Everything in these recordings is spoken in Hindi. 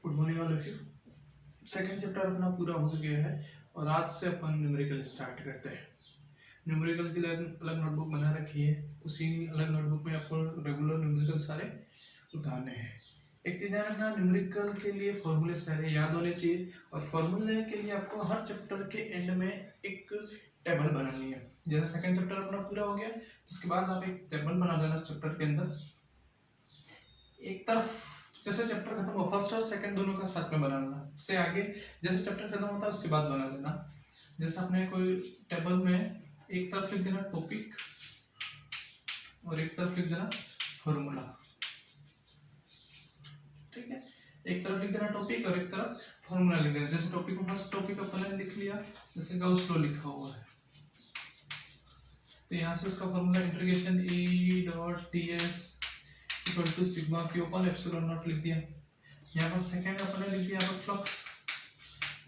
Good morning all of you. Second chapter अपना पूरा हो गया है और आज से अपन न्यूमेरिकल स्टार्ट करते हैं। न्यूमेरिकल के लिए अलग नोटबुक बना रखी है, उसी अलग नोटबुक में आपको रेगुलर न्यूमेरिकल सारे उतारने हैं। एक चीज़ ध्यान रखना, न्यूमेरिकल के लिए फॉर्मूले सारे याद होने चाहिए और फॉर्मूले के लिए आपको हर चैप्टर के एंड में एक टेबल बनानी है। जैसे सेकेंड चैप्टर अपना पूरा हो गया तो उसके बाद आप एक टेबल बना देना चैप्टर के अंदर। एक तरफ जैसे चैप्टर खत्म हो फर्स्ट और सेकंड दोनों का साथ में बनाना, उससे आगे जैसे चैप्टर खत्म होता है उसके बाद बना देना। जैसे आपने कोई टेबल में एक तरफ लिख देना टॉपिक और एक तरफ लिख देना फॉर्मूला, ठीक है। एक तरफ लिख देना टॉपिक और एक तरफ फॉर्मूला लिख देना। जैसे टॉपिक को फर्स्ट टॉपिक अपन लिख लिया, जैसे गाउस लॉ लिखा हुआ है तो यहाँ से उसका formula integration E dot T S equal to sigma Q upon epsilon naught लिख दिया। यहाँ पर सेकेंड अपने लिख दिया यहाँ पर फ्लक्स,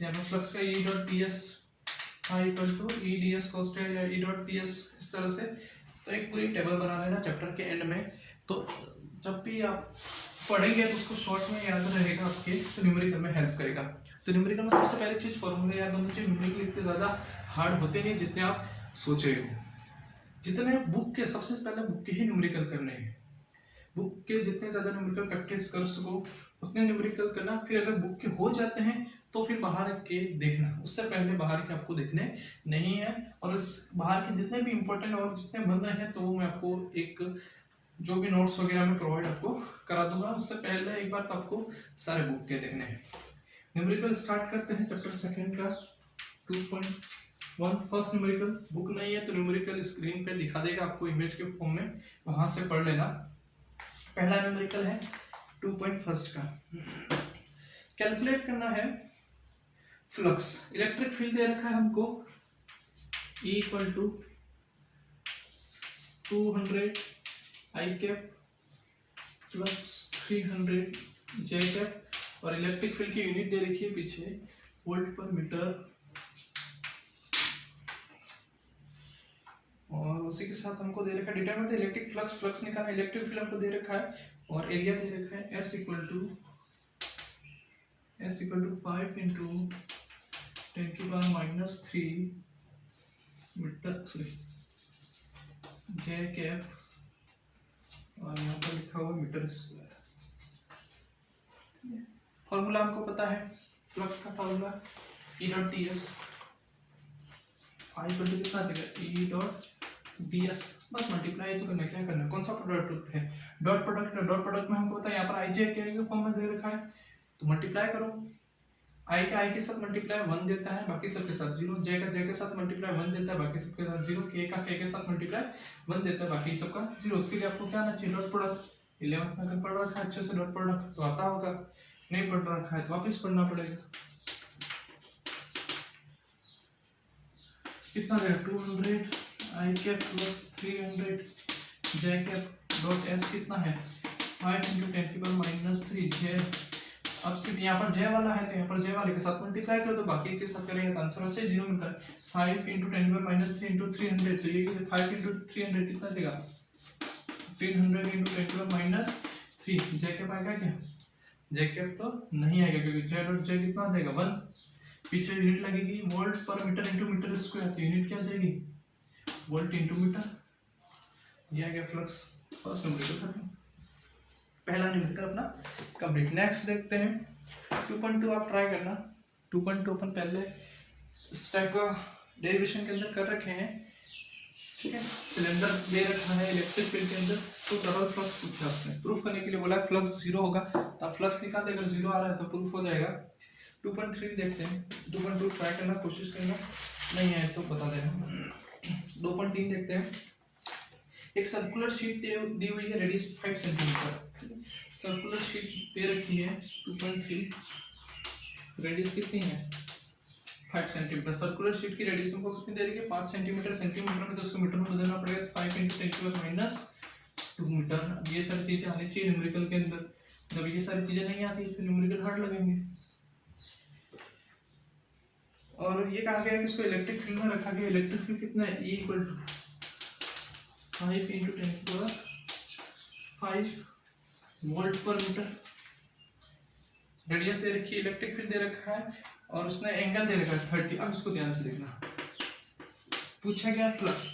यहाँ पर फ्लक्स का E dot T S equal to E D S cos या ई डॉट टी एस, इस तरह से। तो एक पूरी टेबल बना लेना चैप्टर के एंड में, तो जब भी आप पढ़ेंगे तो उसको शॉर्ट में याद रहेगा आपके, तो न्यूमेरिकल में हेल्प करेगा। तो न्यूमेरिकल में सबसे पहली चीज फॉर्मूले याद होनी चाहिए। न्यूमेरिकल इतने ज़्यादा हार्ड होते नहीं जितने आप सोच रहे हो। जितने बुक के सबसे पहले बुक के ही न्यूमेरिकल करने हैं, बुक के जितने ज़्यादा न्यूमेरिकल प्रैक्टिस कर सको उतने न्यूमेरिकल करना। फिर अगर बुक के हो जाते हैं तो फिर बाहर के देखना, उससे पहले बाहर के आपको देखने नहीं है। और उस बाहर के जितने भी इंपॉर्टेंट और जितने बन रहे हैं तो वो मैं आपको एक जो भी नोट्स वगैरह में प्रोवाइड आपको करा दूंगा। उससे पहले एक बार तो आपको सारे बुक के देखने हैं। न्यूमेरिकल स्टार्ट करते हैं चैप्टर सेकेंड का 2.1 फर्स्ट न्यूमेरिकल। बुक नहीं है तो न्यूमेरिकल स्क्रीन पे दिखा देगा आपको इमेज के फॉर्म में, वहां से पढ़ लेना। पहला न्यूमेरिकल है 2.1 का। कैलकुलेट करना है फ्लक्स। इलेक्ट्रिक फील्ड दे रखा है हमको E equal to 200 I cap plus 300 J cap और इलेक्ट्रिक फील्ड की यूनिट दे रखी है पीछे वोल्ट पर मीटर। और उसी के साथ हमको दे रखा है determine the electric flux, flux निकालना। इलेक्ट्रिक फील्ड हमको दे रखा है और एरिया दे रखा है S equal to 5 into 10⁻³ metre, sorry J cap और यहाँ पर लिखा हुआ मीटर स्क्वायर। फॉर्मूला हमको पता है फ्लक्स का formula E dot D S five equal to कितना देगा E डॉट डी एस, बस मल्टीप्लाई तो करना, क्या करना, कौन सा प्रोडक्ट है डॉट प्रोडक्ट। डॉट प्रोडक्ट में हमको पता है यहाँ पर आई जे के फॉर्म में दे रखा है तो मल्टीप्लाई करो। आई के साथ मल्टीप्लाई 1 देता है, बाकी सबके साथ 0। जे का जे के साथ मल्टीप्लाई 1 देता है, बाकी सबके साथ 0। के का के साथ मल्टीप्लाई 1 देता है, बाकी सबका 0। उसके लिए आपको क्या आना चाहिए डॉट प्रोडक्ट। 11 में अगर पढ़ रखा है अच्छे से डॉट प्रोडक्ट तो आता होगा, नहीं पढ़ रखा है तो वापस पढ़ना पड़ेगा। कितना देगा 200 I cap plus 300 J cap dot S कितना है 5 इंटू 10⁻³ जे। अब सिर्फ यहाँ पर जे वाला है तो यहाँ पर जे वाले के साथ मल्टीप्लाई करो तो बाकी के साथ करेंगे तो आंसर वैसे 0 मिलता है। 5 इंटू 10⁻³ इंटू 300 तो ये 5 इंटू 300 कितना देगा 1500 इंटू 10⁻³ जे कैप आएगा क्या, जे कैप तो नहीं आएगा क्योंकि जे डॉट जे कितना देगा 1। पीछे यूनिट लगेगी volt per metre into metre square, तो यूनिट क्या आ जाएगी वोल्ट इंटू मीटर। ये आ गया फ्लक्स। फर्स्ट न्यूमेरिकल खत्म, पहला न्यूमेरिकल अपना कंप्लीट। नेक्स्ट देखते हैं 2.2। आप ट्राई करना 2.2 अपन पहले इस टाइप का डेरिवेशन के अंदर कर रखे हैं, ठीक है। सिलेंडर दे रखा है इलेक्ट्रिक फील्ड के अंदर तो डबल फ्लक्स पूछा उसने। प्रूफ करने के लिए बोला फ्लक्स 0 होगा तो आप फ्लक्स निकाल दे, अगर 0 आ रहा है तो प्रूफ हो जाएगा। 2.3 देखते हैं। 2.2 ट्राई करना, कोशिश करना, नहीं है तो बता देना। 2.3 देखते हैं। एक सर्कुलर शीट दी हुई है, रेडियस 5 सेंटीमीटर। सर्कुलर शीट दे रखी है 2.3, रेडियस कितनी है 5 सेंटीमीटर। सर्कुलर शीट की रेडियस हमको कितनी दे रही है 5 सेंटीमीटर। सेंटीमीटर में तो उसको मीटर में बदलना पड़ेगा, 5 इंटू 10⁻² मीटर। ये सारी चीजें आनी चाहिए न्यूमेरिकल के अंदर। जब ये सारी चीजें नहीं आती फिर न्यूमेरिकल हार्ड लगेंगे। और ये कहा गया कि इसको इलेक्ट्रिक फील्ड में रखा गया। इलेक्ट्रिक फील्ड कितना है E equal to 5 into 10⁵ volt per metre. Radius दे रखी है, इलेक्ट्रिक फील्ड दे रखा है और उसने एंगल दे रखा है 30। अब इसको ध्यान से देखना, पूछा गया फ्लक्स।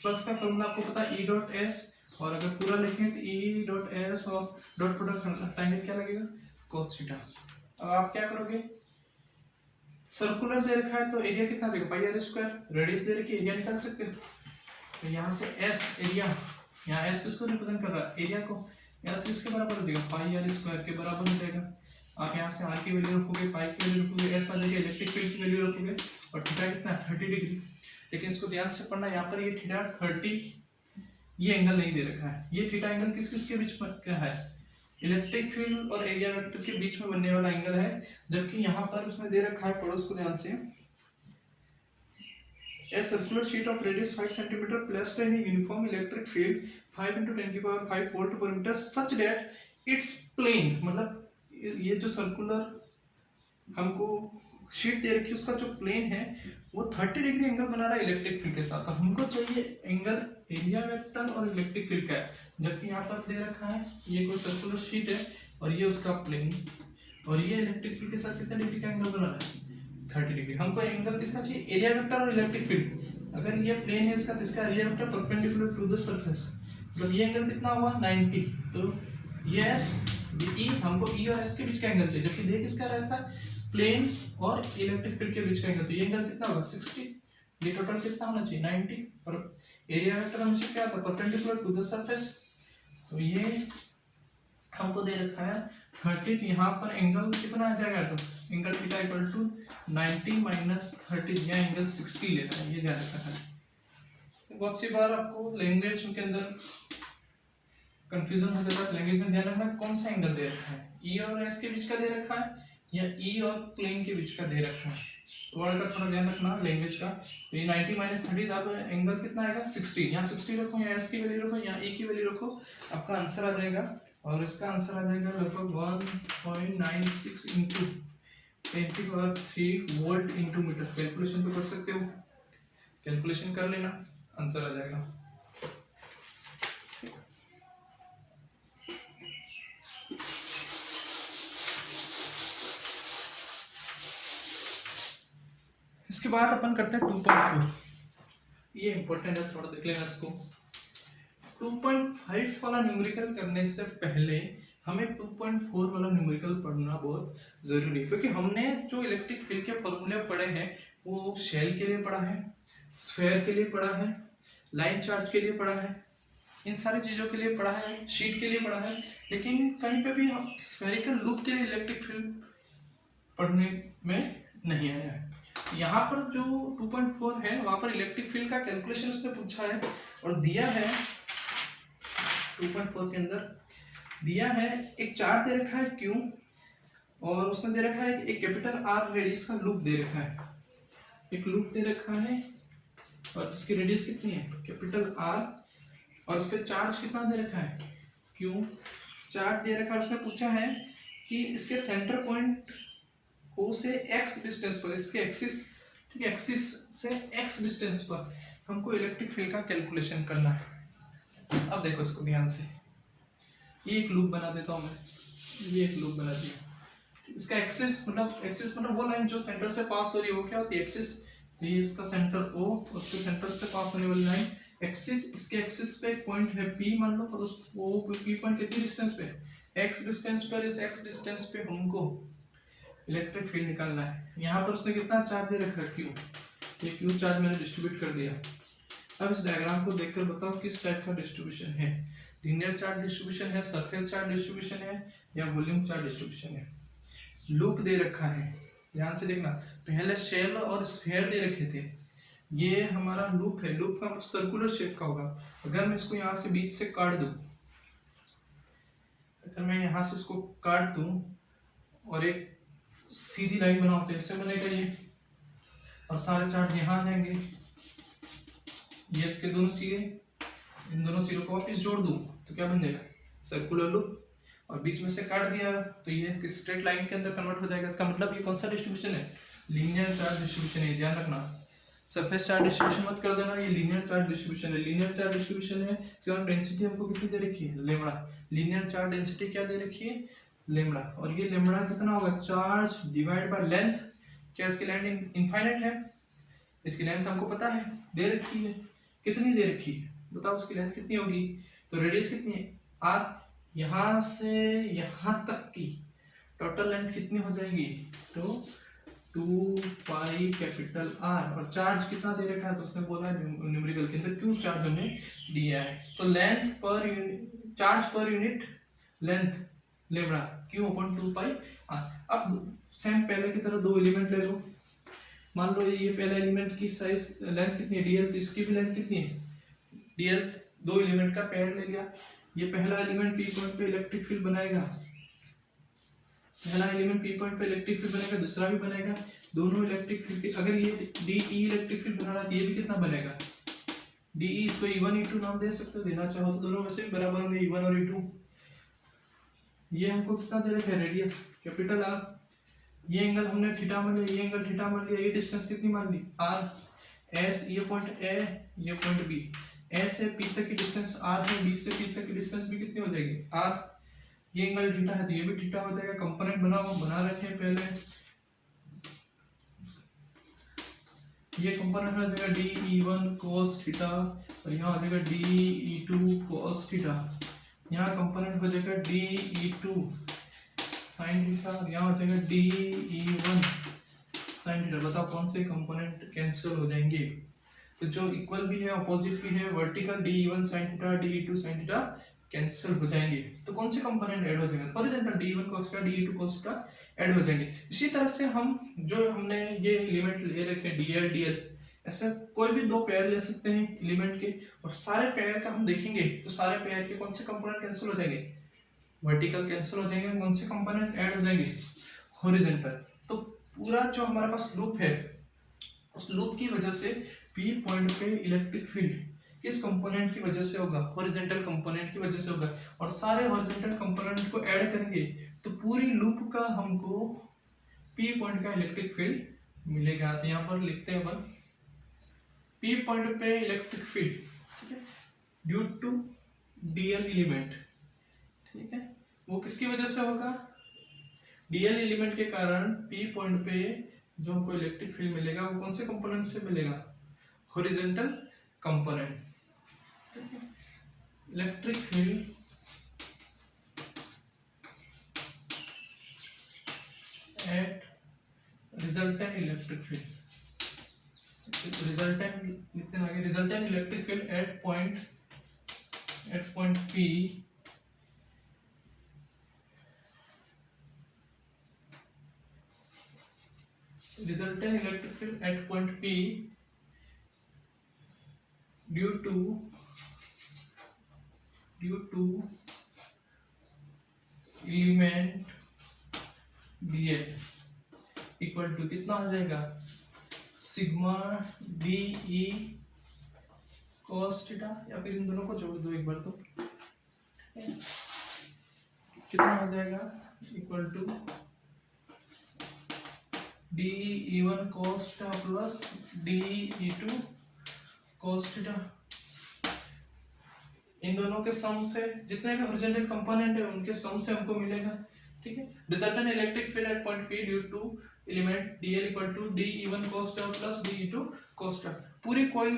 फ्लक्स का फॉर्मूला आपको पता है E डॉट एस, और अगर पूरा लिखें तो E डॉट एस और डॉट प्रोडक्ट हटाएंगे क्या लगेगा, cos थीटा। अब आप क्या करोगे, सर्कुलर दे रखा है तो एरिया कितना देगा, पाई आर स्क्वायर, रेडियस दे रखी है, एरिया निकाल सकते हो। तो यहाँ से एस एरिया, यहाँ एस किसको रिप्रेजेंट कर रहा है, एरिया को, एस किसके बराबर हो जाएगा, पाई आर स्क्वायर के बराबर हो जाएगा। आप यहाँ से आर की वैल्यू रखोगे, पाई की वैल्यू रखोगे, एस आ जाएगा, इलेक्ट्रिक फील्ड की वैल्यू रखोगे, और थीटा कितना 30 डिग्री। लेकिन इसको ध्यान से पढ़ना, यहाँ पर ये थीटा 30 ये एंगल नहीं दे रखा है। ये थीटा एंगल किस किस के बीच में क्या है, इलेक्ट्रिक फील्ड और एरिया वेक्टर के बीच में बनने वाला एंगल है। जबकि यहाँ पर उसने दे रखा है, पढ़ो उसको ध्यान से, A circular sheet of radius 5 cm placed in a uniform electric field 5 × 10⁵ volt per meter such that its plane, मतलब ये जो सर्कुलर हमको शीट दे रखी है उसका जो प्लेन है वो 30 डिग्री एंगल बना रहा है इलेक्ट्रिक फील्ड के साथ। तो हमको चाहिए एंगल एरिया वेक्टर और इलेक्ट्रिक फील्ड का है। जबकि यहाँ पर दे रखा है ये कोई सर्कुलर शीट है और ये उसका प्लेन, और ये इलेक्ट्रिक फील्ड के साथ कितना डिग्री का एंगल बना रहा है, 30 डिग्री। हमको एंगल किसका चाहिए, एरिया वेक्टर और इलेक्ट्रिक फील्ड। अगर ये प्लेन है इसका तो इसका area vector perpendicular to the surface, मतलब ये एंगल कितना हुआ 90। तो ये एस ई, हमको ई और एस के बीच का एंगल चाहिए। जबकि देख इसका रहता है प्लेन और इलेक्ट्रिक फील्ड के बीच का एंगल, तो ये एंगल कितना होगा 60। ये टोटल कितना होना चाहिए 90। और एरिया वेक्टर हमेशा क्या था, परपेंडिकुलर टू द सरफेस। तो ये हमको दे रखा है 30। यहाँ पर एंगल कितना आ जाएगा, तो angle theta equal to 90 minus 30, यह एंगल 60 लेना है, ये ध्यान रखना है। बहुत सी बार आपको लैंग्वेज के अंदर कंफ्यूजन हो जाता है। लैंग्वेज में ध्यान रखना कौन सा एंगल दे रखा है, ई और एस के बीच का दे रखा है या ई और प्लेन के बीच का दे रखा है। वर्ड का थोड़ा ध्यान रखना लैंग्वेज का। तो ये 90 माइनस 30 था, तो एंगल कितना आएगा 60। यहाँ 60 रखो, यहाँ एस की वैल्यू रखो, यहाँ ई की वैल्यू रखो, आपका आंसर आ जाएगा। और इसका आंसर आ जाएगा लगभग 1.96 into 10⁵ volt into metre. Calculation तो कर सकते हो, कैलकुलेशन कर लेना, आंसर आ जाएगा। इसके बाद अपन करते हैं 2.4। ये इंपॉर्टेंट है, थोड़ा देख लेना इसको। 2.5 वाला न्यूमेरिकल करने से पहले हमें 2.4 वाला न्यूमेरिकल पढ़ना बहुत जरूरी है, क्योंकि हमने जो इलेक्ट्रिक फील्ड के फॉर्मूले पढ़े हैं वो शेल के लिए पढ़ा है, स्फेयर के लिए पढ़ा है, लाइन चार्ज के लिए पढ़ा है, इन सारी चीजों के लिए पढ़ा है, शीट के लिए पढ़ा है। लेकिन कहीं पे भी हम स्फेरिकल लूप के लिए इलेक्ट्रिक फील्ड पढ़ने में नहीं आया है। यहाँ पर जो 2.4 है वहां पर इलेक्ट्रिक फील्ड का कैलकुलेशन उसने पूछा है और दिया है। 2.4 के अंदर दिया है एक चार्ज दे रखा है क्यू, और उसने दे रखा है एक कैपिटल आर रेडियस का लूप दे रखा है, एक लूप दे रखा है और इसकी रेडियस कितनी है कैपिटल आर, और इस पे चार्ज कितना दे रखा है क्यू। चार्ज दे रखा है, उसने पूछा है कि इसके सेंटर पॉइंट O से x डिस्टेंस पर, इसके एक्सिस, ठीक है, एक्सिस से x डिस्टेंस पर हमको इलेक्ट्रिक फील्ड का कैलकुलेशन करना है। अब देखो इसको ध्यान से, ये एक लूप बना देता हूँ मैं, ये एक लूप बना दिया। इसका एक्सिस मतलब वो लाइन जो सेंटर से पास हो रही है वो क्या होती है एक्सिस। तो ये इसका सेंटर O, उसके सेंटर से पास होने वाली लाइन एक्सिस, इसके एक्सिस पे एक पॉइंट है P मान लो, और उस P पॉइंट कितनी डिस्टेंस पे, x डिस्टेंस पर। इस x डिस्टेंस पे हमको इलेक्ट्रिक फील्ड निकालना है। यहाँ पर उसने कितना चार्ज दे रखा है क्यू, ये क्यू चार्ज मैंने डिस्ट्रीब्यूट कर दिया। अब इस डायग्राम को देखकर बताओ किस टाइप का डिस्ट्रीब्यूशन है, लीनियर चार्ज डिस्ट्रीब्यूशन है, सरफेस चार्ज डिस्ट्रीब्यूशन है, या वॉल्यूम चार्ज डिस्ट्रीब्यूशन है। लूप दे रखा है, ध्यान से देखना, पहले शेल और स्फीयर दे रखे थे, ये हमारा लूप है। लूप का सर्कुलर शेप का होगा। अगर मैं इसको यहाँ से बीच से काट दूं, अगर मैं यहाँ से इसको काट दूं और एक सीधी लाइन बनाओ तो ऐसे बनेगा ये, और सारे चार्ट यहाँ आ जाएंगे। ये इसके दोनों सिरे, इन दोनों सिरों को वापस जोड़ दूं तो क्या बन जाएगा सर्कुलर लूप, और बीच में से काट दिया तो ये स्ट्रेट लाइन के अंदर कन्वर्ट हो जाएगा। इसका मतलब ये कौन सा डिस्ट्रीब्यूशन है, लीनियर चार्ज डिस्ट्रीब्यूशन है, ध्यान रखना। सरफेस चार्ज डिस्ट्रीब्यूशन मत कर देना, ये लीनियर चार्ज डिस्ट्रीब्यूशन है। लीनियर चार्ज डिस्ट्रीब्यूशन है, इसका डेंसिटी हमको कितनी दे रखी है लेमड़ा। लीनियर चार्ज डेंसिटी क्या दे रखी है लेमड़ा, और ये लेमड़ा कितना होगा, चार्ज डिवाइड बाय लेंथ। क्या इसकी लेंथ इनफाइनाइट है? इसकी लेंथ हमको पता है, दे रखी है। कितनी दे रखी है बताओ, उसकी लेंथ कितनी होगी? तो रेडियस कितनी है आर, यहाँ से यहाँ तक की टोटल लेंथ कितनी हो जाएगी, तो 2 पाई कैपिटल आर। और चार्ज कितना दे रखा है, तो उसने बोला न्यूमेरिकल के अंदर क्यों चार्ज हमें दिया है, तो length per unit, charge per unit length lambda क्यों अपन 2 पाई आर। अब सेम पहले की तरह दो एलिमेंट ले लो, मान लो ये पहला एलिमेंट की साइज लेंथ कितनी है डीएल, तो इसकी भी लेंथ कितनी है डीएल, दो एलिमेंट का पेयर ले लिया। ये पहला एलिमेंट पी पॉइंट पे इलेक्ट्रिक फील्ड बनाएगा, पहला एलिमेंट पी पॉइंट पे इलेक्ट्रिक फील्ड बनेगा, दूसरा भी बनेगा। दोनों इलेक्ट्रिक फील्ड, अगर ये डी ई इलेक्ट्रिक फील्ड बना रहा है, ये भी कितना बनेगा डी ई, इसको E1 E2 नाम दे सकते हो, देना चाहो तो दोनों वैसे भी बराबर होंगे E1 और E2। ये हमको कितना दे रखा है रेडियस कैपिटल आर, ये एंगल हमने थीटा मान लिया, ये एंगल थीटा मान लिया, ये डिस्टेंस कितनी मान ली आर। एस ये पॉइंट ए, ये पॉइंट बी, ए से पी तक की डिस्टेंस आर है, बी से पी तक की डिस्टेंस भी कितनी हो जाएगी आर। ये एंगल थीटा है तो ये भी थीटा हो जाएगा। कंपोनेंट बना रखे हैं पहले, ये कंपोनेंट हो जाएगा डी ई1 cos थीटा, और यहाँ हो जाएगा डी ई2 cos थीटा। यहाँ कंपोनेंट हो जाएगा डी ई2 sin थीटा, और यहाँ हो जाएगा डी ई1 sin थीटा। बताओ कौन से कंपोनेंट कैंसिल हो जाएंगे, तो जो इक्वल भी है अपोजिट भी है, vertical D E one sin theta D E two sin theta cancel हो जाएंगे, तो कौन से कंपोनेंट ऐड हो जाएंगे, horizontal D one cos theta D two cos theta add हो जाएंगे। इसी तरह से हम जो हमने ये एलिमेंट ले रखे डीएल डीएल, ऐसे कोई भी दो पेयर ले सकते हैं एलिमेंट के, और सारे पेयर का हम देखेंगे तो सारे पेयर के कौन से कंपोनेंट कैंसिल हो जाएंगे, वर्टिकल कैंसिल हो जाएंगे, कौन से कंपोनेंट ऐड हो जाएंगे, हॉरिजॉन्टल। तो पूरा जो हमारे पास लूप है, उस लूप की वजह से पी पॉइंट पे इलेक्ट्रिक फील्ड किस कंपोनेंट की वजह से होगा, हॉरिजॉन्टल कंपोनेंट की वजह से होगा, और सारे हॉरिजॉन्टल कंपोनेंट को ऐड करेंगे तो पूरी लूप का हमको पी पॉइंट का इलेक्ट्रिक फील्ड मिलेगा। तो यहाँ पर लिखते हैं अपन पी पॉइंट पे इलेक्ट्रिक फील्ड, ठीक है, ड्यू टू डीएल एलिमेंट, ठीक है, वो किसकी वजह से होगा, डीएल एलिमेंट के कारण पी पॉइंट पे जो हमको इलेक्ट्रिक फील्ड मिलेगा वो कौन से कंपोनेंट से मिलेगा, horizontal component. Electric field eight resultant electric field, resultant लिखते हैं आगे, resultant electric field at point P resultant electric field at point P due to element dl equal to कितना हो जाएगा, sigma D E cos theta, या फिर इन दोनों को जोड़ दो एक बार, तो कितना हो जाएगा, equal to D E one cos theta plus D E two cos theta. इन दोनों के सम से जितने भी हॉरिजॉन्टल कंपोनेंट है उनके सम से हमको मिलेगा, ठीक है। Resultant electric field at point P due to element dl equal to D E one cos theta plus D E two cos theta. पूरी कॉइल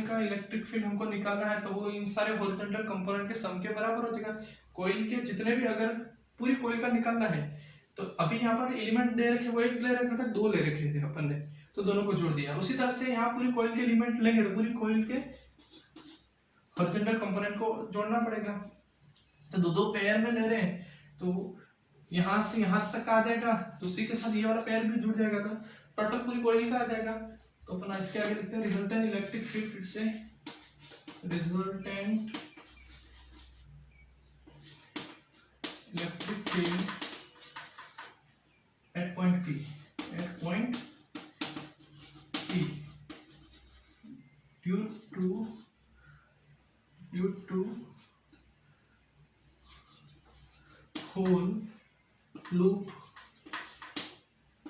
का इलेक्ट्रिक फील्ड हमको निकालना है, तो वो इन सारे हॉरिजॉन्टल कंपोनेंट के सम के बराबर हो जाएगा। कॉइल के जितने भी, अगर पूरी कॉइल का निकालना है, तो अभी यहाँ पर एलिमेंट दे रखे, वो एक ले रखा था, दो ले रखे थे अपन ने, तो दोनों को जोड़ दिया। उसी तरह से यहाँ पूरी कॉइल के एलिमेंट लेंगे तो पूरी कॉइल के हॉरिजॉन्टल कंपोनेंट को जोड़ना पड़ेगा। तो दो दो पेयर में ले रहे हैं, तो यहाँ से यहाँ तक आ जाएगा, तो उसी के साथ ये वाला पेयर भी जुड़ जाएगा, तो टोटल पूरी कॉइल का आ जाएगा। तो अपन इसके आगे लिखते हैं रिजल्टेंट इलेक्ट्रिक फील्ड, फिर से resultant electric field at point P due to whole loop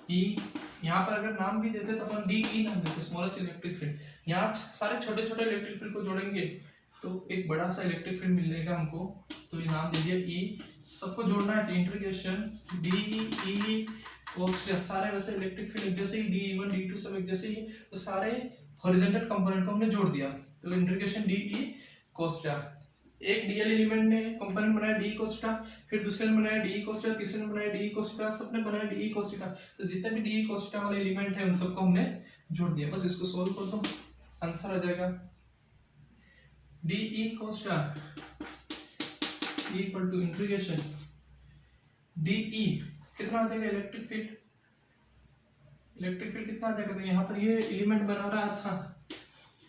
E, यहाँ पर अगर नाम भी देते तो अपन डी ई नाम देते, स्मॉलेस्ट इलेक्ट्रिक फील्ड। यहाँ सारे छोटे छोटे इलेक्ट्रिक फील्ड को जोड़ेंगे तो एक बड़ा सा इलेक्ट्रिक फील्ड मिलेगा हमको, तो ये नाम दे दिया ई, सबको जोड़ना है तो integration D E cos T, सारे वैसे इलेक्ट्रिक फील्ड जैसे ही D1 D2 सब एक जैसे ही, तो सारे हॉरिजॉन्टल कंपोनेंट को हमने जोड़ दिया, तो integration D E cos T. एक डीएल एलिमेंट ने कंपोनेंट बनाया डी कोस टी, फिर दूसरे ने बनाया डी कोस टी, तीसरे ने बनाया डी कोस टी, सबने बनाया डी कोस टी, तो जितने भी डी कोस टी वाले एलिमेंट है उन सबको हमने जोड़ दिया। बस इसको सोल्व कर दो, आंसर आ जाएगा D E cos T equal to integration D E, कितना आ जाएगा इलेक्ट्रिक फील्ड, इलेक्ट्रिक फील्ड कितना आ जाएगा, तो यहाँ पर ये एलिमेंट बना रहा था,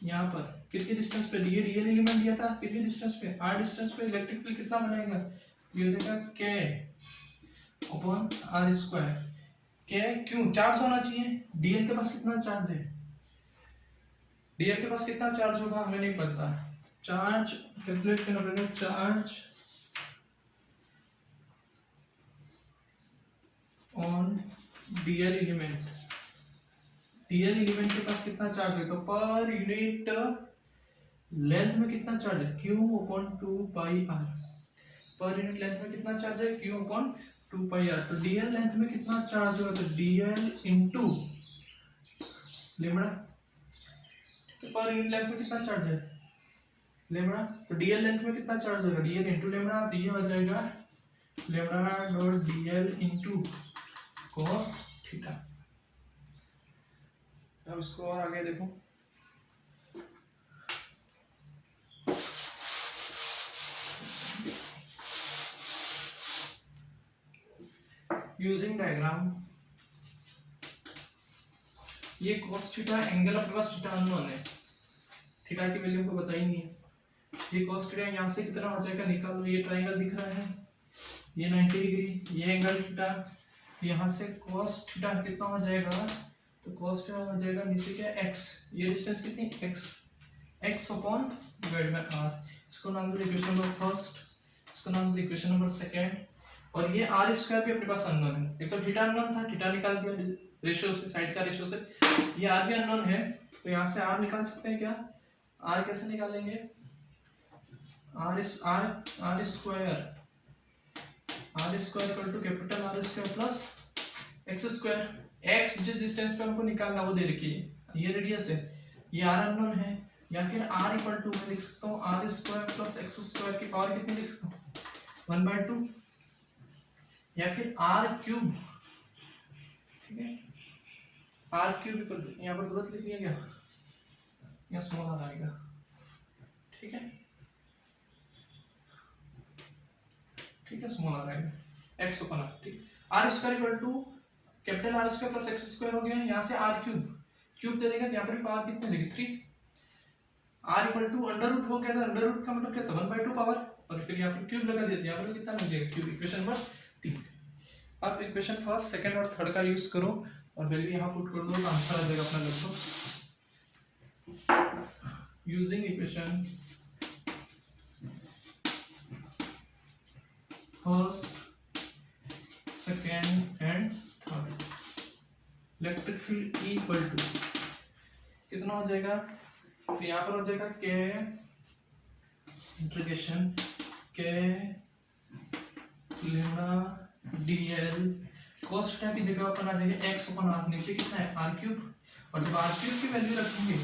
यहाँ पर कितनी डिस्टेंस पे, ये डीएल एलिमेंट दिया था कितनी डिस्टेंस पे, r डिस्टेंस पे, इलेक्ट्रिक फील्ड कितना बनाएगा, ये हो जाएगा k upon r square. k क्यों, चार्ज होना चाहिए, डीएल के पास कितना चार्ज है, डीएल के पास कितना चार्ज होगा हमें नहीं पता, चार्ज कैलकुलेट करना पड़ेगा, charge on DL element, DL element के पास कितना चार्ज है, तो पर यूनिट लेंथ में कितना चार्ज है, q अपॉन 2 पाई r, पर यूनिट लेंथ में कितना चार्ज है, q अपॉन 2 पाई r, तो डीएल लेंथ में कितना चार्ज होगा, तो डीएल इनटू लेम्डा, तो पर यूनिट लेंथ में कितना चार्ज है लेम्डा, तो डीएल लेंथ में कितना चार्ज होगा, डीएल इनटू लेम्डा, तो ये हो जाएगा lambda dot DL into cos theta. अब इसको और आगे देखो, यूजिंग डायग्राम, ये cos थीटा एंगल अपने पास थीटा अननोन है, थीटा की वैल्यू को बताई नहीं है, ये cos थीटा यहाँ से कितना हो जाएगा निकाल लो, ये ट्रायंगल दिख रहा है, ये 90 डिग्री, ये एंगल थीटा, यहाँ से cos थीटा कितना हो जाएगा, तो cos थीटा हो जाएगा नीचे क्या x, ये डिस्टेंस कितनी x upon divide by r, इसको नाम दो इक्वेशन नंबर फर्स्ट, इसको नाम दो इक्वेशन नंबर सेकंड, और ये r स्क्वायर भी अपने पास अननोन है, एक तो थीटा अननोन था, थीटा निकाल दिया रेशियो से, साइड का रेशियो से, ये r भी अननोन है, तो यहाँ से r निकाल सकते हैं क्या, r कैसे निकालेंगे, r square equal to capital R square plus X square, x जिस डिस्टेंस पे हमको निकालना वो दे रखी है, ये रेडियस है, ये r अननोन है, या फिर r इक्वल टू मैं लिख सकता हूँ r square plus X square की पावर कितनी लिख सकता हूँ 1/2, या फिर r क्यूब, ठीक है, r क्यूब इक्वल टू, यहाँ पर गलत लिख लिया क्या, यहाँ स्मॉल आ जाएगा, ठीक है, ठीक है, स्मॉल आ जाएगा x अपॉन r, ठीक, r square equal to capital R square plus X square हो गया, यहाँ से r क्यूब दे देगा, तो यहाँ पर पावर कितनी हो जाएगी 3, r equal to under root हो गया था, अंडर रूट का मतलब क्या था 1/2 पावर, और फिर यहाँ पर क्यूब लगा दिया, यहाँ पर कितना लग जाएगा क्यूब, इक्वेशन नंबर 3। अब इक्वेशन फर्स्ट सेकंड और थर्ड का यूज करो और वैल्यू यहाँ पुट कर दो, तो आंसर आ जाएगा अपना लगभग, using equation first second and third, electric field E equal to कितना हो जाएगा, तो यहाँ पर हो जाएगा के इंटीग्रेशन के लेम्डा डीएल cos थीटा की जगह अपन आ जाएगा x अपॉन r, नीचे कितना है r क्यूब, और जब r क्यूब की वैल्यू रखेंगे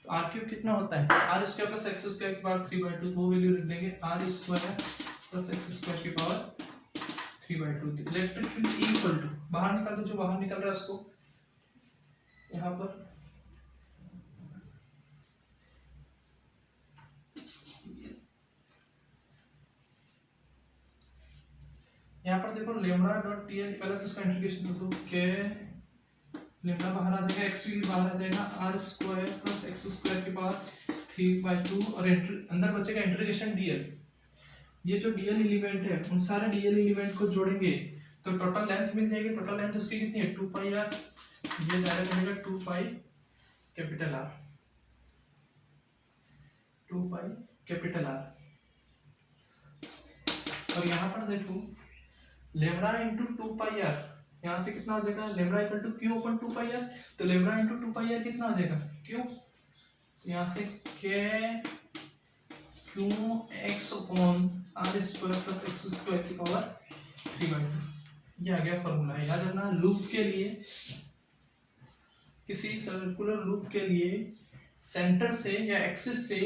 तो r क्यूब कितना होता है r square plus X square की पावर 3/2, तो वो वैल्यू रख देंगे r square plus X square की power 3/2। Electric field E equal to, बाहर निकाल दो, जो बाहर निकल रहा है उसको यहाँ पर, यहाँ पर देखो लेम्डा डॉट टीएल, पहले तो इसका इंटीग्रेशन कर दो, के लेम्डा बाहर आ जाएगा, एक्स भी बाहर आ जाएगा, R square plus X square की पावर 3/2, और अंदर बचेगा इंटीग्रेशन डीएल, ये जो डीएल एलिमेंट है उन सारे डीएल एलिमेंट को जोड़ेंगे तो टोटल लेंथ मिल जाएगी, टोटल लेंथ उसकी कितनी है 2 पाई आर, ये डायरेक्ट मिलेगा 2 pi capital R, 2 pi capital R, और यहाँ पर देखो लेम्डा इंटू 2 पाई आर, यहाँ से कितना हो जाएगा lambda equal to Q upon 2 pi R, तो लेम्डा इंटू 2 पाई आर कितना हो जाएगा क्यू, यहाँ से K Q X upon R square plus X square की पावर 3/2। ये आ गया फॉर्मूला। याद रखना लूप के लिए, किसी सर्कुलर लूप के लिए सेंटर से या एक्सिस से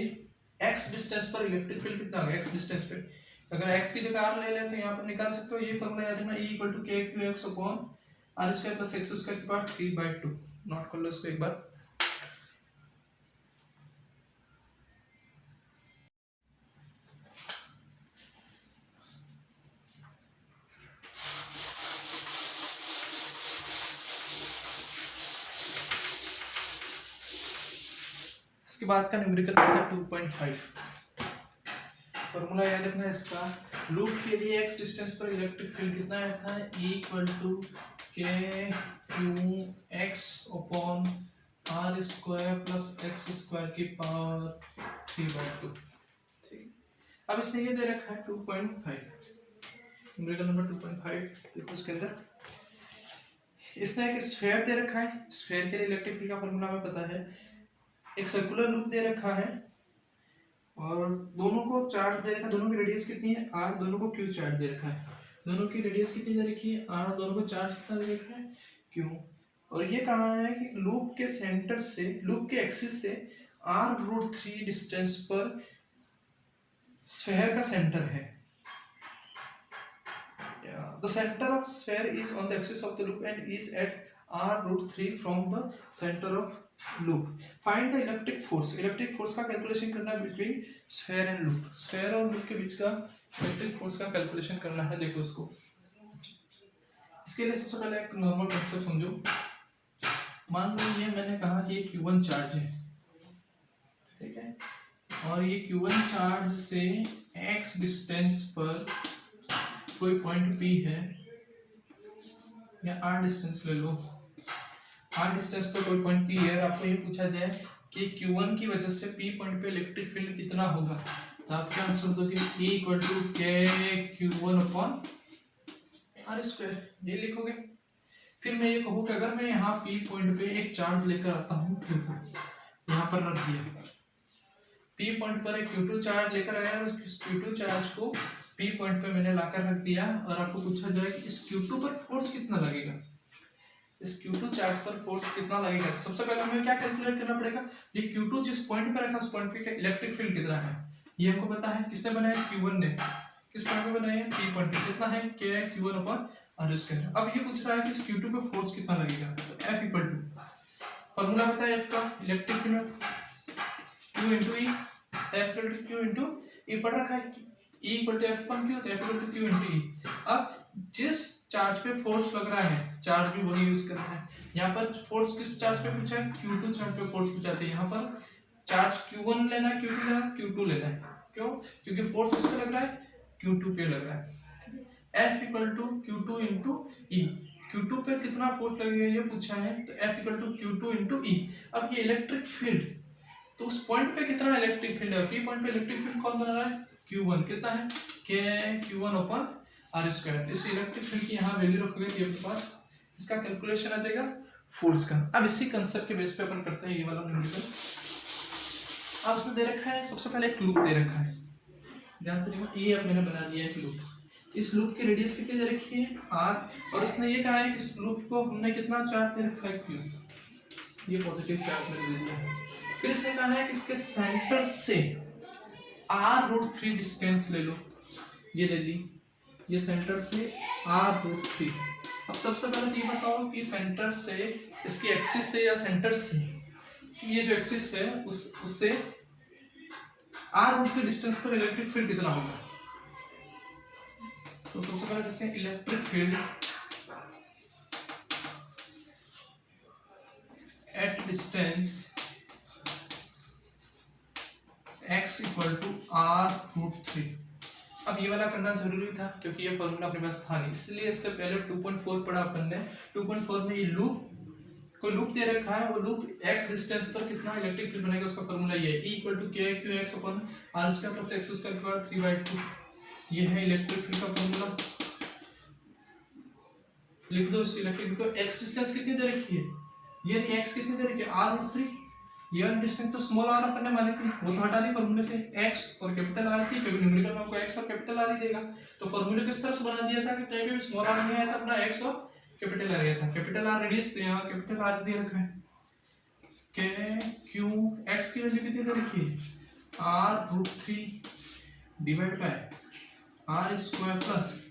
x डिस्टेंस पर इलेक्ट्रिक फील्ड कितना होगा, x डिस्टेंस पे। अगर x की जगह r ले लेते हैं यहाँ पर निकाल सकते हो। ये फॉर्मूला याद रखना, E equal to K Q X upon R square plus X square की पावर 3/2। नोट कर लो इसको एक बार। इसके बाद का न्यूमेरिकल था 2.5। फॉर्मूला याद रखना इसका, लूप के लिए x डिस्टेंस पर इलेक्ट्रिक फील्ड कितना आया था, E equal to K Q X upon R square plus X square की पावर 3/2। ठीक, अब इसने ये दे रखा है 2.5, न्यूमेरिकल नंबर 2.5। देखो इसके अंदर इसने एक स्फीयर दे रखा है। स्फीयर के लिए इलेक्ट्रिक फील्ड का फॉर्मूला हमें पता है। एक सर्कुलर लूप दे रखा है और दोनों को चार्ज दे रखा है। दोनों की रेडियस कितनी है, r। दोनों को q चार्ज दे रखा है। दोनों की रेडियस कितनी दे रखी है, r। दोनों को चार्ज कितना दे रखा है, q। और ये कहा है कि लूप के सेंटर से, लूप के एक्सिस से r√3 डिस्टेंस पर स्फीयर का सेंटर है। The center of sphere is on the axis of the loop and is at r√3 from the center of loop. Find the electric force. Electric force का कैलकुलेशन करना है between sphere and loop. Sphere और लूप के बीच का इलेक्ट्रिक फोर्स का कैलकुलेशन करना है। देखो इसको, इसके लिए सबसे पहले एक नॉर्मल कंसेप्ट समझो। मान लो ये मैंने कहा कि ये Q1 चार्ज है, ठीक है, और ये Q1 चार्ज से x डिस्टेंस पर कोई पॉइंट P है, या r डिस्टेंस ले लो। r डिस्टेंस पर कोई पॉइंट P है, आपको ये पूछा जाए कि Q1 की वजह से P पॉइंट पे इलेक्ट्रिक फील्ड कितना होगा, तो आप क्या आंसर दोगे, E इक्वल टू के Q1 अपॉन आर स्क्वायर, ये लिखोगे। फिर मैं ये कहूँ कि अगर मैं यहाँ P पॉइंट पे एक चार्ज लेकर आता हूँ Q2, यहाँ पर रख दिया। P पॉइंट पर एक Q2 चार्ज लेकर आया और इस Q2 चार्ज को P पॉइंट पे मैंने लाकर रख दिया, और आपको पूछा जाए कि इस Q2 पर फोर्स कितना लगेगा, इस Q2 चार्ज पर फोर्स कितना लगेगा। सबसे पहले हमें क्या कैलकुलेट करना पड़ेगा, ये Q2 जिस पॉइंट पे रखा उस पॉइंट पे इलेक्ट्रिक फील्ड कितना है, ये हमको पता है। किसने बनाया, Q1 ने। किस पॉइंट पे बनाया, P पॉइंट पे। कितना है, K Q1 upon R square. अब ये पूछ रहा है कि इस Q2 पे फोर्स कितना लगेगा, तो F इक्वल टू, फॉर्मूला पता है F का, electric field Q into E. F equal to Q into E पढ़ रखा है, E equal to F upon Q, तो F equal to Q into E. अब जिस चार्ज पे फोर्स लग रहा है, चार्ज भी वही यूज करना है। यहाँ पर फोर्स किस चार्ज पे पूछा है, Q2 चार्ज पे फोर्स पूछा है। यहाँ पर चार्ज Q1 लेना है, Q2 लेना है, Q2 लेना है। क्यों, क्योंकि फोर्स किस पे लग रहा है, Q2 पे लग रहा है। F equal to Q2 into E. Q2 पे कितना फोर्स लगेगा ये पूछा है, तो F equal to Q2 into E. अब ये इलेक्ट्रिक फील्ड, तो उस पॉइंट पे कितना इलेक्ट्रिक फील्ड है, P पॉइंट पे इलेक्ट्रिक फील्ड कौन बना रहा है, Q1। कितना है, K Q1 upon R square. इस इलेक्ट्रिक फील्ड की यहाँ वैल्यू रखोगे तो आपके पास इसका कैलकुलेशन आ जाएगा फोर्स का। अब इसी कंसेप्ट के बेस पे अपन करते हैं ये वाला न्यूमेरिकल। अब उसने दे रखा है, सबसे पहले एक लूप दे रखा है, ध्यान से देखो। ये अब मैंने बना दिया एक लूप। इस लूप की रेडियस कितनी दे रखी है, r, और उसने ये कहा है कि इस लूप को हमने कितना चार्ज दे रखा है, q। ये पॉजिटिव चार्ज मैंने दे दिया है। फिर इसने कहा है कि इसके सेंटर से r√3 डिस्टेंस ले लो, ये ले ली, ये सेंटर से r√3। अब सबसे पहले तो ये बताओ कि सेंटर से, इसके एक्सिस से या सेंटर से, ये जो एक्सिस है उससे r√3 डिस्टेंस पर इलेक्ट्रिक फील्ड कितना होगा। तो सबसे पहले देखते हैं electric field at distance x equal to r√3। अब ये वाला करना जरूरी था क्योंकि ये फॉर्मूला अपने पास था नहीं, इसलिए इससे पहले 2.4 पढ़ा अपन ने। 2.4 में ये लूप, कोई लूप दे रखा है, वो लूप x डिस्टेंस पर कितना इलेक्ट्रिक फील्ड बनेगा उसका फॉर्मूला ये है, E equal to K Q X upon R square plus X square की पावर 3/2। ये है इलेक्ट्रिक फील्ड का फॉर्मूला। लिख दो इस इलेक्ट्रिक फील्ड को। x डिस्टेंस कितनी दे रखी है, ये x कितनी दे रखी है, r√3, ये वाली डिस्टेंस तो स्मॉल आर अपन ने मानी थी, वो तो हटा दी फॉर्मूले से, एक्स और कैपिटल आर थी, क्योंकि न्यूमेरिकल में आपको एक्स और कैपिटल आर ही देगा। तो फॉर्मूले किस तरह से बना दिया था कि कहीं पे भी स्मॉल आर नहीं आया था, अपना एक्स और कैपिटल आर आया था। कैपिटल आर रेडियस, तो यहाँ कैपिटल आर दे रखा है, के क्यू, एक्स की वैल्यू कितनी दे रखी है, r√3 divide by R square plus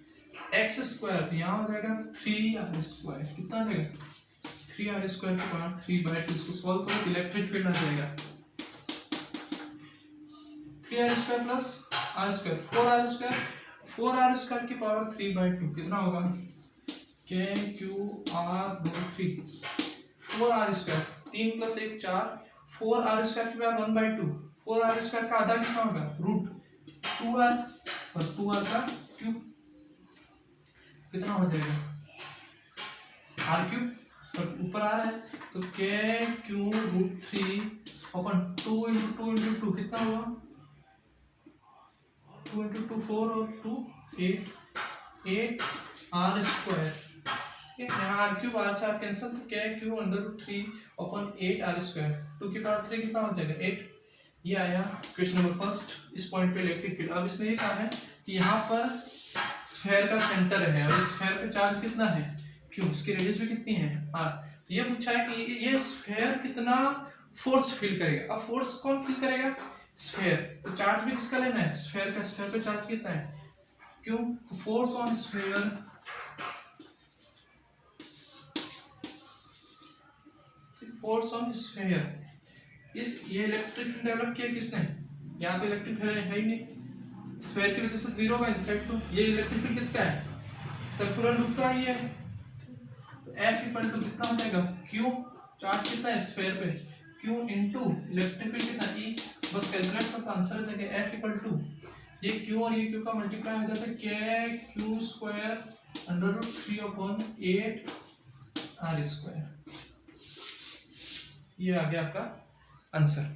X square, तो यहाँ हो जाएगा 3r², कितना आ जाएगा 3r² के पावर 3/2। इसको सॉल्व करो, इलेक्ट्रिक फील्ड आ जाएगा 3r² प्लस r², 4r² की पावर 3/2 कितना होगा, के क्यू r√3 4r², 3 + 1 4, 4r² की पावर 1/2, 4r² का आधा कितना होगा √2r, और 2r का क्यूब कितना हो जाएगा r³ और ऊपर आ रहा है, तो के क्यू √3 अपन 2 × 2 × 2 कितना हुआ, 2 × 2 4 और 2 8 8r², यहाँ r³ r से r कैंसिल, तो के क्यू √3 अपन 8r², 2 की पावर 3 कितना हो जाएगा 8। ये आया क्वेश्चन नंबर फर्स्ट। इस पॉइंट पे इलेक्ट्रिक फील्ड, अब इसने ये कहा है कि यहाँ पर स्फेयर का सेंटर है और स्फेयर पे चार्ज कितना है क्यों, इसकी रेडियस भी कितनी है r। तो ये पूछा है कि ये स्फेयर कितना फोर्स फील करेगा। अब फोर्स कौन फील करेगा, स्फेयर, तो चार्ज भी किसका लेना है, स्फेयर का। स्फेयर पे चार्ज कितना है क्यों, फोर्स ऑन स्फेयर ये इलेक्ट्रिक फील्ड डेवलप किया किसने, यहाँ तो इलेक्ट्रिक फील्ड है ही नहीं, स्फेयर की वजह से जीरो का इनसाइड, तो ये इलेक्ट्रिक फील्ड किसका है, सर्कुलर लूप का ही है। तो F = कितना हो जाएगा, Q, चार्ज कितना है स्फेयर पे, Q इनटू इलेक्ट्रिक फील्ड कितना E, बस कैलकुलेट करता आंसर हो जाएगा F = ये Q और ये Q का मल्टीप्लाई हो जाता है के Q² √3/8 r²। ये आ गया आपका आंसर।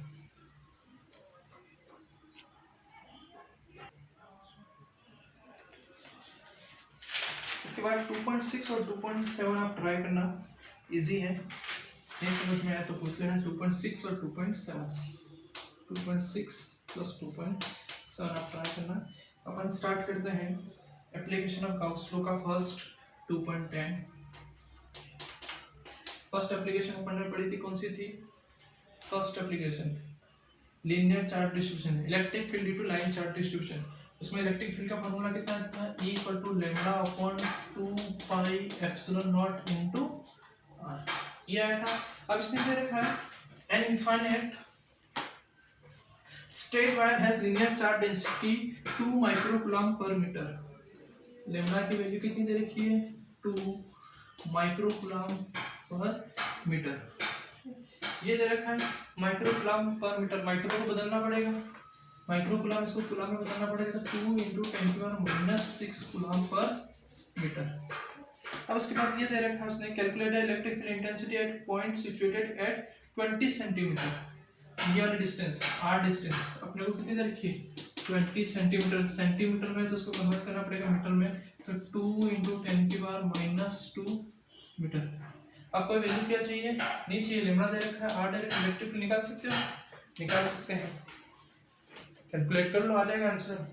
इसके बाद 2.6 और 2.7 आप ट्राई करना, इजी है, नहीं समझ में आया तो पूछ लेना। 2.6 और 2.7, 2.6 + 2.7 आप ट्राई करना। अपन स्टार्ट करते हैं एप्लीकेशन ऑफ गाउस लॉ का फर्स्ट 2.10। फर्स्ट एप्लीकेशन अपन ने पढ़ी थी, कौन सी थी, first application linear charge distribution, electric field due to line charge distribution. उसमें इलेक्ट्रिक फील्ड का फॉर्मूला कितना आता है, E = λ/2πε0 r, ये आया था। अब इसने क्या रखा है, an infinite straight wire has linear charge density 2 μC/m। Lambda की वैल्यू कितनी दे रखी है, 2 μC/m। ये दे रखा है μC/m, माइक्रो को बदलना पड़ेगा, माइक्रोकुलम इसको कुलम में बदलना पड़ेगा, 2 × 10⁻⁶ कुलम/m। अब उसके बाद ये दे रखा है उसने, calculate electric field intensity at point situated at 20 centimetre. ये वाली डिस्टेंस r डिस्टेंस अपने को कितनी दे रखी है, 20 सेंटीमीटर। सेंटीमीटर में तो उसको कन्वर्ट करना पड़ेगा मीटर में, तो 2 × 10⁻⁻² मीटर। आपको वैल्यू क्या चाहिए, नहीं चाहिए, लेम्डा दे रखा है, r डायरेक्ट इलेक्ट्रिक फील्ड निकाल सकते हो, निकाल सकते हैं, कैलकुलेट कर लो, आ जाएगा आंसर।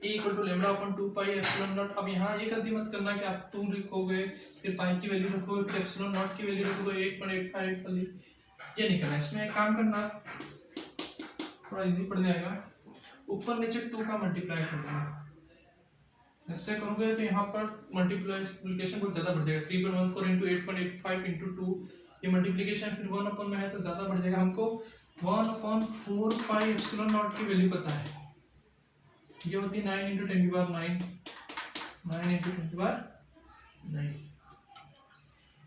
E = λ/2πε0। अब यहाँ ये गलती मत करना कि आप 2 लिखोगे फिर पाई की वैल्यू रखोगे फिर ε0 की वैल्यू रखोगे 8.85 वाली, ये नहीं करना। इसमें एक काम करना, थोड़ा इजी पड़ जाएगा, ऊपर नीचे 2 का मल्टीप्लाई कर देना। ऐसे करोगे तो यहाँ पर मल्टीप्लिकेशन बहुत ज़्यादा बढ़ जाएगा, 3.14 × 8.85 × 2, ये मल्टीप्लिकेशन फिर 1 में है तो ज़्यादा बढ़ जाएगा। हमको 1/4πε0 की वैल्यू पता है, ये होती है 9 × 10⁹, 9 × 10⁹,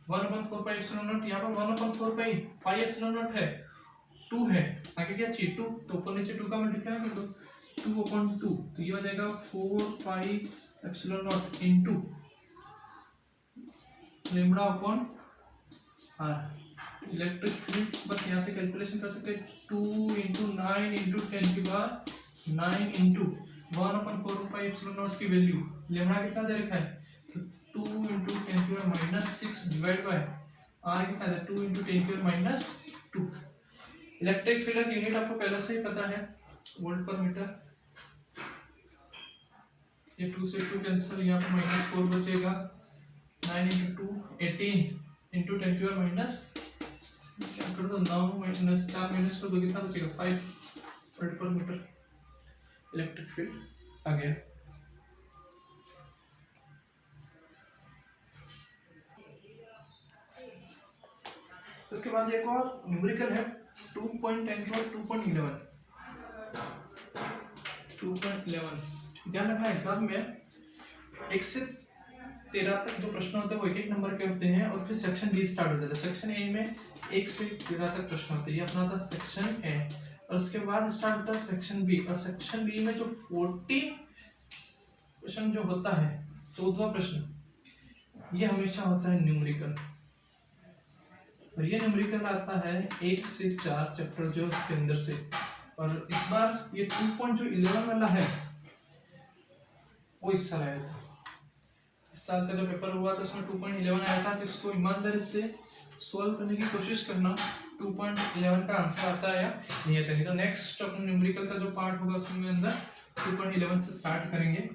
1/4πε0, यहाँ पर 1/4πε0 है, 2 है, आगे क्या चाहिए 2, तो ऊपर नीचे 2 का मल्टीप्लाई कर दो, 2/2, तो ये हो जाएगा 4πε0 × λ/r। इलेक्ट्रिक फील्ड बस यहाँ से कैलकुलेशन कर सकते हैं, 2 × 9 × 10⁹ 1/4πε0 की वैल्यू, लेम्डा कितना दे रखा है, तो 2 × 10⁻⁶ डिवाइड बाय r कितना है, 2 × 10⁻²। इलेक्ट्रिक फील्ड की यूनिट आपको पहले से ही पता है, वोल्ट पर मीटर। ये 2 से 2 कैंसिल, यहाँ पर -4 बचेगा। 9 × 2 18 × 10⁻⁻, क्या कर दो 9 - 4 - कर दो, कितना बचेगा 5 volt per metre. Electric field आ गया। इसके बाद एक और न्यूमेरिकल है 2.10 2.11। ध्यान रखना एग्जाम में 1 से 13 तक जो प्रश्न होते हैं वो 1-1 नंबर के होते हैं, और फिर सेक्शन बी स्टार्ट हो जाता है। सेक्शन ए में 1 से 13 तक प्रश्न होते हैं, ये अपना था सेक्शन ए। और उसके बाद स्टार्ट होता है सेक्शन बी, और सेक्शन बी में जो 40 क्वेश्चन जो होता है, 14वां प्रश्न, ये हमेशा होता है न्यूमेरिकल। और ये न्यूमेरिकल आता है 1 से 4 चैप्टर जो इसके अंदर से। और इस बार ये 2.11 वाला है वो इस साल आया था। इस साल का जो पेपर हुआ था उसमें 2.11 आया था, तो इसको ईमानदारी से सॉल्व करने की कोशिश करना, 2.11 का आंसर आता है या नहीं आता। नहीं तो नेक्स्ट अपने न्यूमेरिकल का जो पार्ट होगा उसमें अंदर 2.11 से स्टार्ट करेंगे।